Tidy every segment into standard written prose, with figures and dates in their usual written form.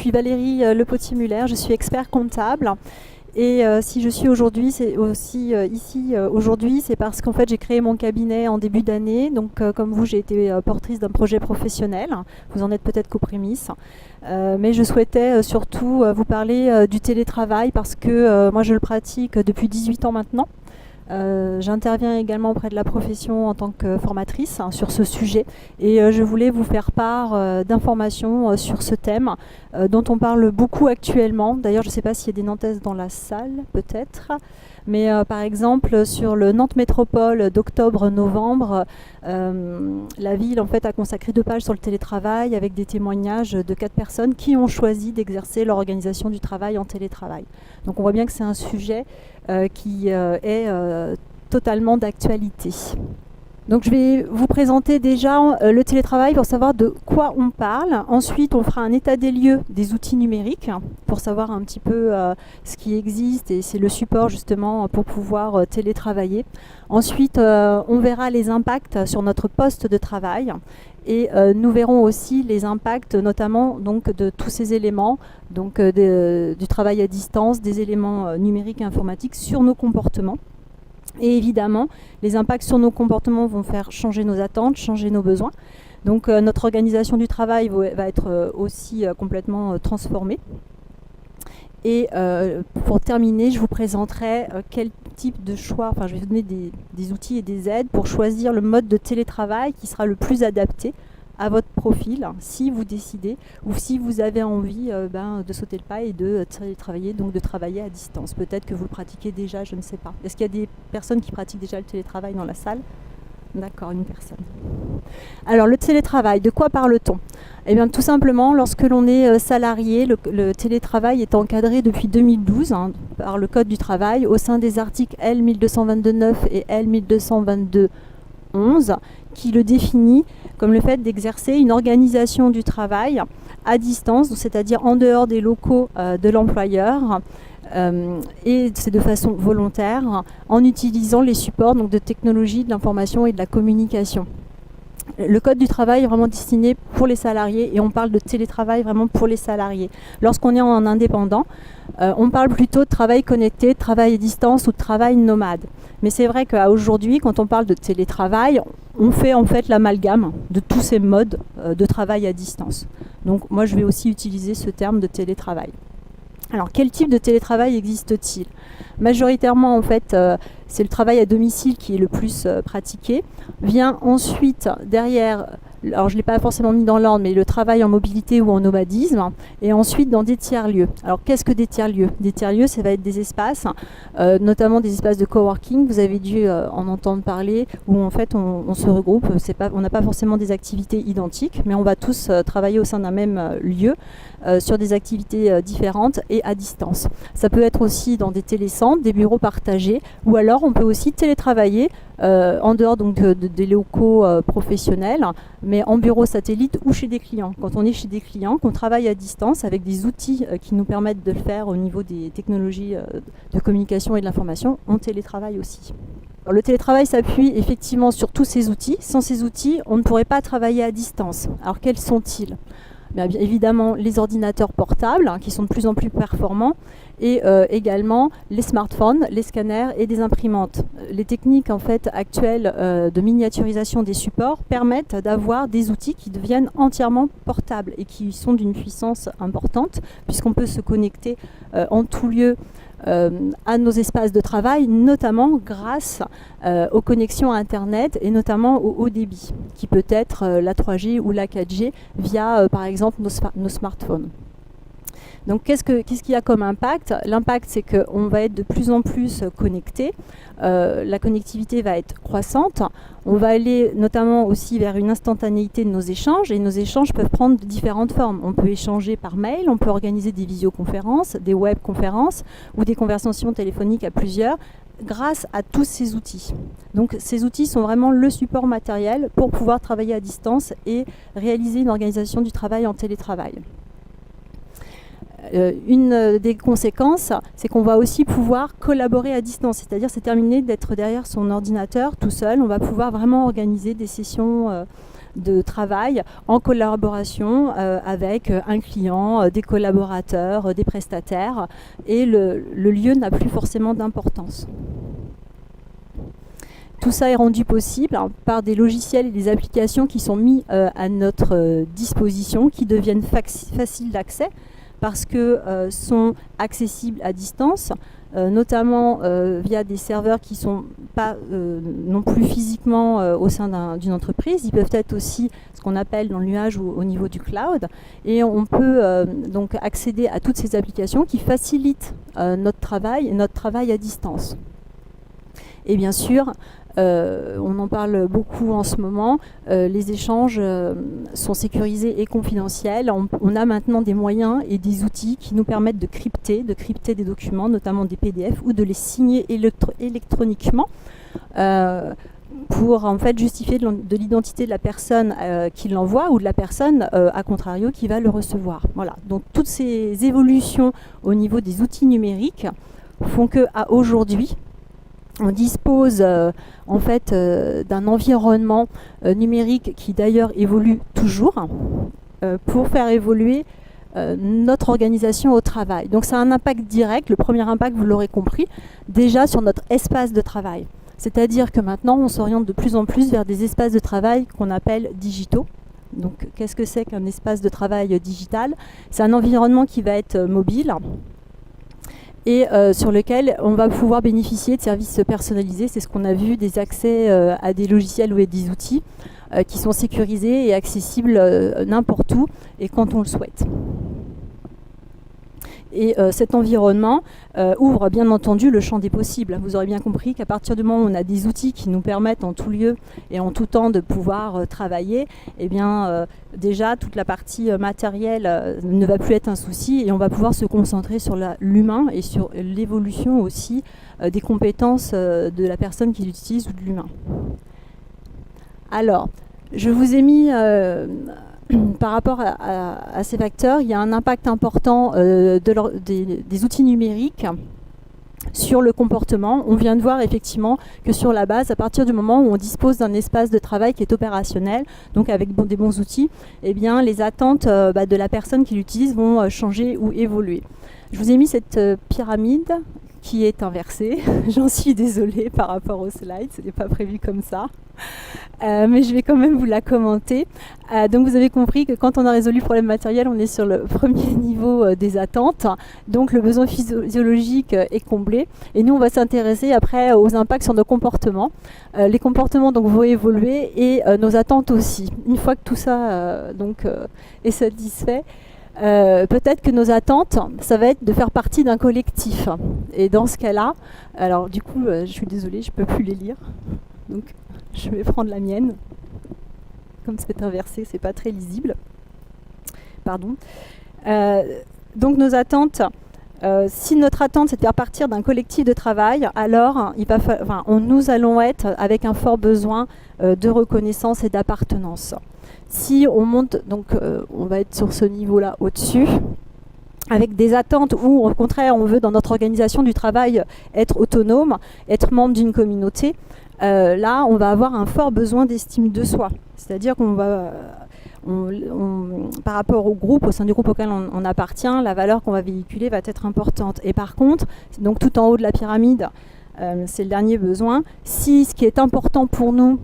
suis Valérie Lepotier-Muller, je suis expert comptable. Et si je suis aujourd'hui, c'est aussi ici aujourd'hui, c'est parce qu'en fait j'ai créé mon cabinet en début d'année. Donc comme vous, j'ai été portrice d'un projet professionnel. Vous en êtes peut-être qu'aux prémices. Mais je souhaitais surtout vous parler du télétravail parce que moi je le pratique depuis 18 ans maintenant. J'interviens également auprès de la profession en tant que formatrice sur ce sujet et je voulais vous faire part d'informations sur ce thème dont on parle beaucoup actuellement. D'ailleurs, je ne sais pas s'il y a des Nantaises dans la salle, peut-être, mais par exemple sur le Nantes Métropole d'octobre-novembre, la ville en fait a consacré 2 pages sur le télétravail avec des témoignages de 4 personnes qui ont choisi d'exercer leur organisation du travail en télétravail. Donc on voit bien que c'est un sujet qui est totalement d'actualité. Donc je vais vous présenter déjà le télétravail pour savoir de quoi on parle. Ensuite, on fera un état des lieux des outils numériques pour savoir un petit peu ce qui existe et c'est le support justement pour pouvoir télétravailler. Ensuite, on verra les impacts sur notre poste de travail. Et nous verrons aussi les impacts notamment donc, de tous ces éléments, donc, du travail à distance, des éléments numériques et informatiques sur nos comportements. Et évidemment, les impacts sur nos comportements vont faire changer nos attentes, changer nos besoins. Donc notre organisation du travail va être aussi complètement transformée. Et pour terminer, je vous présenterai quel type de choix, enfin je vais vous donner des outils et des aides pour choisir le mode de télétravail qui sera le plus adapté à votre profil, si vous décidez ou si vous avez envie de sauter le pas et de télétravailler, donc de travailler à distance. Peut-être que vous le pratiquez déjà, je ne sais pas. Est-ce qu'il y a des personnes qui pratiquent déjà le télétravail dans la salle ? D'accord, une personne. Alors le télétravail, de quoi parle-t-on ? Eh bien tout simplement, lorsque l'on est salarié, le télétravail est encadré depuis 2012 par le Code du travail au sein des articles L 1222-9 et L 1222-11 qui le définit comme le fait d'exercer une organisation du travail à distance, c'est-à-dire en dehors des locaux de l'employeur, et c'est de façon volontaire en utilisant les supports donc, de technologie, de l'information et de la communication. Le Code du travail est vraiment destiné pour les salariés et on parle de télétravail vraiment pour les salariés. Lorsqu'on est en indépendant, on parle plutôt de travail connecté, de travail à distance ou de travail nomade. Mais c'est vrai qu'aujourd'hui, quand on parle de télétravail, on fait en fait l'amalgame de tous ces modes de travail à distance. Donc moi, je vais aussi utiliser ce terme de télétravail. Alors, quel type de télétravail existe-t-il ? Majoritairement, en fait, c'est le travail à domicile qui est le plus pratiqué. Vient ensuite, derrière, alors je ne l'ai pas forcément mis dans l'ordre, mais le travail en mobilité ou en nomadisme. Et ensuite, dans des tiers-lieux. Alors, qu'est-ce que des tiers-lieux ? Des tiers-lieux, ça va être des espaces, notamment des espaces de coworking. Vous avez dû en entendre parler, où en fait, on se regroupe. On n'a pas forcément des activités identiques, mais on va tous travailler au sein d'un même lieu. Sur des activités différentes et à distance. Ça peut être aussi dans des télécentres, des bureaux partagés, ou alors on peut aussi télétravailler en dehors donc, des locaux professionnels, mais en bureau satellite ou chez des clients. Quand on est chez des clients, qu'on travaille à distance avec des outils qui nous permettent de le faire au niveau des technologies de communication et de l'information, on télétravaille aussi. Alors, le télétravail s'appuie effectivement sur tous ces outils. Sans ces outils, on ne pourrait pas travailler à distance. Alors quels sont-ils ? Bien évidemment les ordinateurs portables qui sont de plus en plus performants et également les smartphones, les scanners et des imprimantes. Les techniques en fait actuelles de miniaturisation des supports permettent d'avoir des outils qui deviennent entièrement portables et qui sont d'une puissance importante puisqu'on peut se connecter en tout lieu à nos espaces de travail, notamment grâce aux connexions à Internet et notamment au haut débit, qui peut être la 3G ou la 4G via par exemple nos smartphones. Donc qu'est-ce qu'il y a comme impact ? L'impact, c'est qu'on va être de plus en plus connecté, la connectivité va être croissante, on va aller notamment aussi vers une instantanéité de nos échanges, et nos échanges peuvent prendre différentes formes. On peut échanger par mail, on peut organiser des visioconférences, des webconférences ou des conversations téléphoniques à plusieurs, grâce à tous ces outils. Donc ces outils sont vraiment le support matériel pour pouvoir travailler à distance et réaliser une organisation du travail en télétravail. Une des conséquences, c'est qu'on va aussi pouvoir collaborer à distance, c'est-à-dire c'est terminé d'être derrière son ordinateur tout seul, on va pouvoir vraiment organiser des sessions de travail en collaboration avec un client, des collaborateurs, des prestataires, et le lieu n'a plus forcément d'importance. Tout ça est rendu possible par des logiciels et des applications qui sont mis à notre disposition, qui deviennent faciles d'accès parce que sont accessibles à distance, notamment via des serveurs qui ne sont pas non plus physiquement au sein d'une entreprise. Ils peuvent être aussi ce qu'on appelle dans le nuage ou au niveau du cloud. Et on peut donc accéder à toutes ces applications qui facilitent notre travail à distance. Et bien sûr, on en parle beaucoup en ce moment, les échanges sont sécurisés et confidentiels. On a maintenant des moyens et des outils qui nous permettent de crypter des documents, notamment des PDF, ou de les signer électroniquement pour en fait justifier de l'identité de la personne qui l'envoie ou de la personne, à contrario, qui va le recevoir. Voilà. Donc toutes ces évolutions au niveau des outils numériques font qu'à aujourd'hui, on dispose en fait d'un environnement numérique qui d'ailleurs évolue toujours pour faire évoluer notre organisation au travail. Donc ça a un impact direct, le premier impact, vous l'aurez compris, déjà sur notre espace de travail. C'est-à-dire que maintenant on s'oriente de plus en plus vers des espaces de travail qu'on appelle digitaux. Donc qu'est-ce que c'est qu'un espace de travail digital? C'est un environnement qui va être mobile, et sur lequel on va pouvoir bénéficier de services personnalisés. C'est ce qu'on a vu, des accès à des logiciels ou à des outils qui sont sécurisés et accessibles n'importe où et quand on le souhaite. Et cet environnement ouvre bien entendu le champ des possibles. Vous aurez bien compris qu'à partir du moment où on a des outils qui nous permettent en tout lieu et en tout temps de pouvoir travailler, eh bien déjà toute la partie matérielle ne va plus être un souci et on va pouvoir se concentrer sur l'humain et sur l'évolution aussi des compétences de la personne qui l'utilise ou de l'humain. Alors, je vous ai mis par rapport à ces facteurs, il y a un impact important des outils numériques sur le comportement. On vient de voir effectivement que sur la base, à partir du moment où on dispose d'un espace de travail qui est opérationnel, donc avec des bons outils, eh bien, les attentes de la personne qui l'utilise vont changer ou évoluer. Je vous ai mis cette pyramide qui est inversée. J'en suis désolée par rapport au slide, ce n'est pas prévu comme ça. Mais je vais quand même vous la commenter. Donc vous avez compris que quand on a résolu le problème matériel, on est sur le premier niveau des attentes. Donc le besoin physiologique est comblé. Et nous, on va s'intéresser après aux impacts sur nos comportements. Les comportements donc, vont évoluer et nos attentes aussi. Une fois que tout ça est satisfait, peut-être que nos attentes, ça va être de faire partie d'un collectif. Et dans ce cas-là, alors du coup, je suis désolée, je ne peux plus les lire. Donc je vais prendre la mienne. Comme c'est inversé, c'est pas très lisible. Pardon. Donc nos attentes, si notre attente c'est de faire partir d'un collectif de travail, alors nous allons être avec un fort besoin de reconnaissance et d'appartenance. Si on monte, donc on va être sur ce niveau-là au-dessus, avec des attentes où au contraire on veut dans notre organisation du travail être autonome, être membre d'une communauté, là on va avoir un fort besoin d'estime de soi. C'est-à-dire qu'on va, par rapport au groupe, au sein du groupe auquel on appartient, la valeur qu'on va véhiculer va être importante. Et par contre, donc tout en haut de la pyramide, c'est le dernier besoin, si ce qui est important pour nous,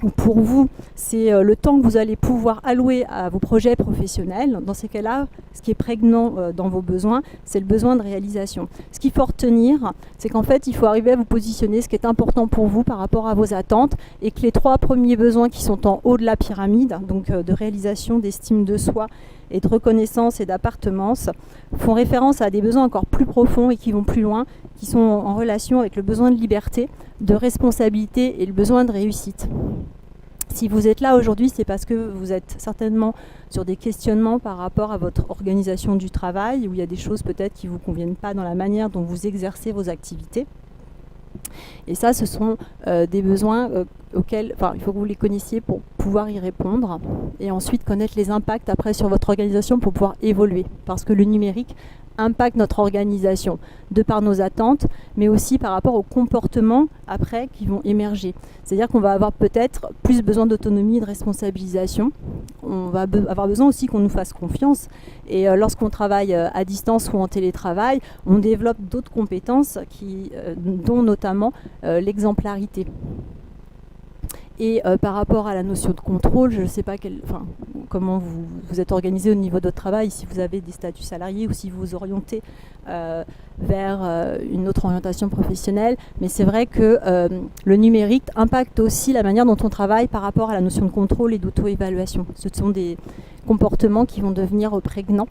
ou pour vous, c'est le temps que vous allez pouvoir allouer à vos projets professionnels. Dans ces cas-là, ce qui est prégnant dans vos besoins, c'est le besoin de réalisation. Ce qu'il faut retenir, c'est qu'en fait, il faut arriver à vous positionner ce qui est important pour vous par rapport à vos attentes et que les trois premiers besoins qui sont en haut de la pyramide, donc de réalisation, d'estime de soi et de reconnaissance et d'appartenance, font référence à des besoins encore plus profonds et qui vont plus loin, qui sont en relation avec le besoin de liberté, de responsabilité et le besoin de réussite. Si vous êtes là aujourd'hui, c'est parce que vous êtes certainement sur des questionnements par rapport à votre organisation du travail, où il y a des choses peut-être qui ne vous conviennent pas dans la manière dont vous exercez vos activités. Et ça, ce sont des besoins auxquels il faut que vous les connaissiez pour pouvoir y répondre. Et ensuite, connaître les impacts après sur votre organisation pour pouvoir évoluer. Parce que le numérique impacte notre organisation de par nos attentes, mais aussi par rapport aux comportements après qui vont émerger. C'est-à-dire qu'on va avoir peut-être plus besoin d'autonomie et de responsabilisation. On va avoir besoin aussi qu'on nous fasse confiance. Et lorsqu'on travaille à distance ou en télétravail, on développe d'autres compétences dont notamment l'exemplarité. Et par rapport à la notion de contrôle, je ne sais pas comment vous êtes organisé au niveau de votre travail, si vous avez des statuts salariés ou si vous vous orientez vers une autre orientation professionnelle. Mais c'est vrai que le numérique impacte aussi la manière dont on travaille par rapport à la notion de contrôle et d'auto-évaluation. Ce sont des comportements qui vont devenir prégnants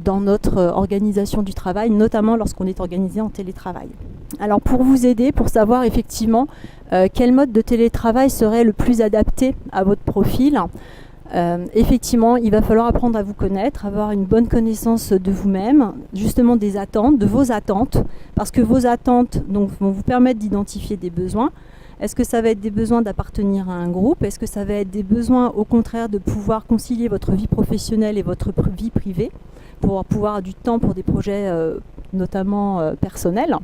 dans notre organisation du travail, notamment lorsqu'on est organisé en télétravail. Alors pour vous aider, pour savoir effectivement quel mode de télétravail serait le plus adapté à votre profil, effectivement il va falloir apprendre à vous connaître, avoir une bonne connaissance de vous-même, justement des attentes, de vos attentes, parce que vos attentes donc, vont vous permettre d'identifier des besoins. Est-ce que ça va être des besoins d'appartenir à un groupe? Est-ce que ça va être des besoins, au contraire, de pouvoir concilier votre vie professionnelle et votre vie privée pour pouvoir avoir du temps pour des projets notamment personnels?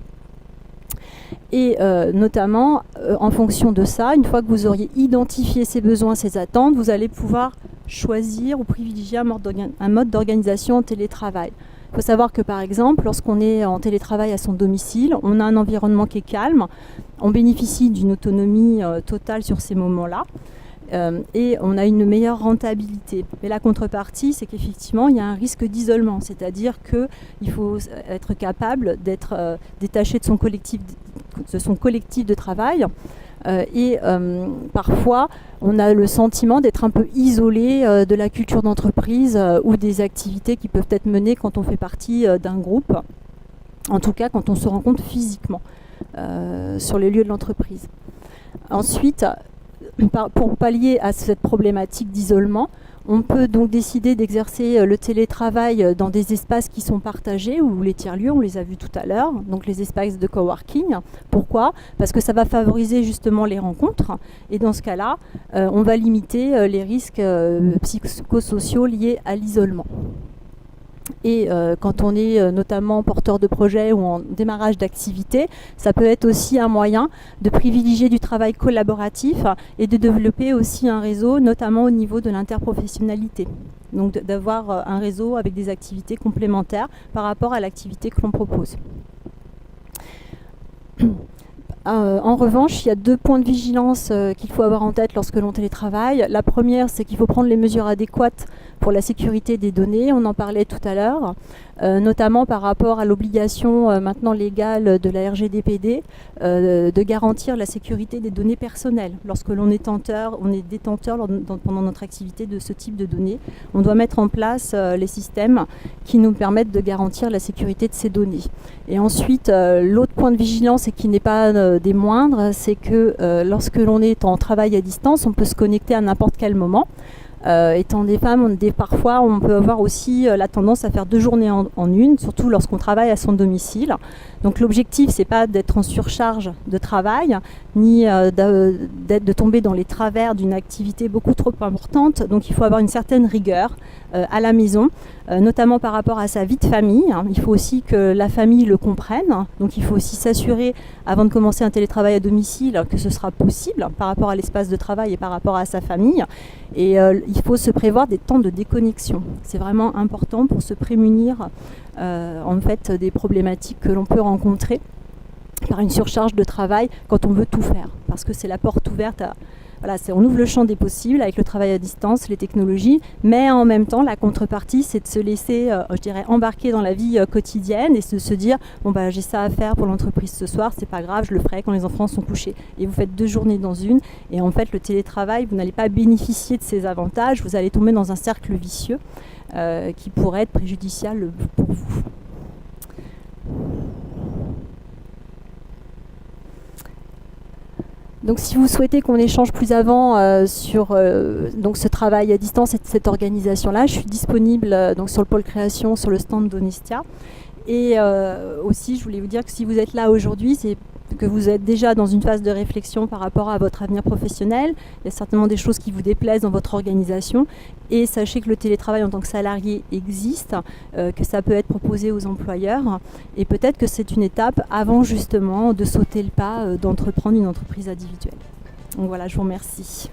Et notamment, en fonction de ça, une fois que vous auriez identifié ces besoins, ces attentes, vous allez pouvoir choisir ou privilégier un mode d'organisation en télétravail. Il faut savoir que par exemple, lorsqu'on est en télétravail à son domicile, on a un environnement qui est calme, on bénéficie d'une autonomie totale sur ces moments-là et on a une meilleure rentabilité. Mais la contrepartie, c'est qu'effectivement, il y a un risque d'isolement, c'est-à-dire qu'il faut être capable d'être détaché de son collectif de travail. Parfois, on a le sentiment d'être un peu isolé de la culture d'entreprise ou des activités qui peuvent être menées quand on fait partie d'un groupe, en tout cas quand on se rencontre physiquement sur les lieux de l'entreprise. Ensuite, pour pallier à cette problématique d'isolement, on peut donc décider d'exercer le télétravail dans des espaces qui sont partagés ou les tiers-lieux, on les a vus tout à l'heure, donc les espaces de coworking. Pourquoi? Parce que ça va favoriser justement les rencontres et dans ce cas-là, on va limiter les risques psychosociaux liés à l'isolement. Et quand on est notamment porteur de projet ou en démarrage d'activité, ça peut être aussi un moyen de privilégier du travail collaboratif et de développer aussi un réseau, notamment au niveau de l'interprofessionnalité. Donc d'avoir un réseau avec des activités complémentaires par rapport à l'activité que l'on propose. En revanche, il y a 2 points de vigilance qu'il faut avoir en tête lorsque l'on télétravaille. La première, c'est qu'il faut prendre les mesures adéquates pour la sécurité des données. On en parlait tout à l'heure, notamment par rapport à l'obligation maintenant légale de la RGPD de garantir la sécurité des données personnelles. Lorsque l'on est détenteur pendant notre activité de ce type de données, on doit mettre en place les systèmes qui nous permettent de garantir la sécurité de ces données. Et ensuite, l'autre point de vigilance, et qui n'est pas des moindres, c'est que lorsque l'on est en travail à distance, on peut se connecter à n'importe quel moment. Étant des femmes, parfois on peut avoir aussi la tendance à faire 2 journées en une, surtout lorsqu'on travaille à son domicile. Donc l'objectif, c'est pas d'être en surcharge de travail, ni de tomber dans les travers d'une activité beaucoup trop importante. Donc il faut avoir une certaine rigueur à la maison, notamment par rapport à sa vie de famille. Il faut aussi que la famille le comprenne. Donc il faut aussi s'assurer, avant de commencer un télétravail à domicile, que ce sera possible par rapport à l'espace de travail et par rapport à sa famille. Et il faut se prévoir des temps de déconnexion. C'est vraiment important pour se prémunir en fait des problématiques que l'on peut rencontrer par une surcharge de travail quand on veut tout faire. Parce que c'est la porte ouverte à... Voilà, on ouvre le champ des possibles avec le travail à distance, les technologies, mais en même temps, la contrepartie, c'est de se laisser, je dirais, embarquer dans la vie quotidienne et de se dire, bon bah j'ai ça à faire pour l'entreprise ce soir, c'est pas grave, je le ferai quand les enfants sont couchés. Et vous faites 2 journées dans une, et en fait, le télétravail, vous n'allez pas bénéficier de ces avantages, vous allez tomber dans un cercle vicieux qui pourrait être préjudiciable pour vous. Donc si vous souhaitez qu'on échange plus avant sur donc ce travail à distance et cette organisation-là, je suis disponible donc sur le pôle création, sur le stand d'Onestia. Et aussi, je voulais vous dire que si vous êtes là aujourd'hui, c'est que vous êtes déjà dans une phase de réflexion par rapport à votre avenir professionnel. Il y a certainement des choses qui vous déplaisent dans votre organisation. Et sachez que le télétravail en tant que salarié existe, que ça peut être proposé aux employeurs. Et peut-être que c'est une étape avant justement de sauter le pas d'entreprendre une entreprise individuelle. Donc voilà, je vous remercie.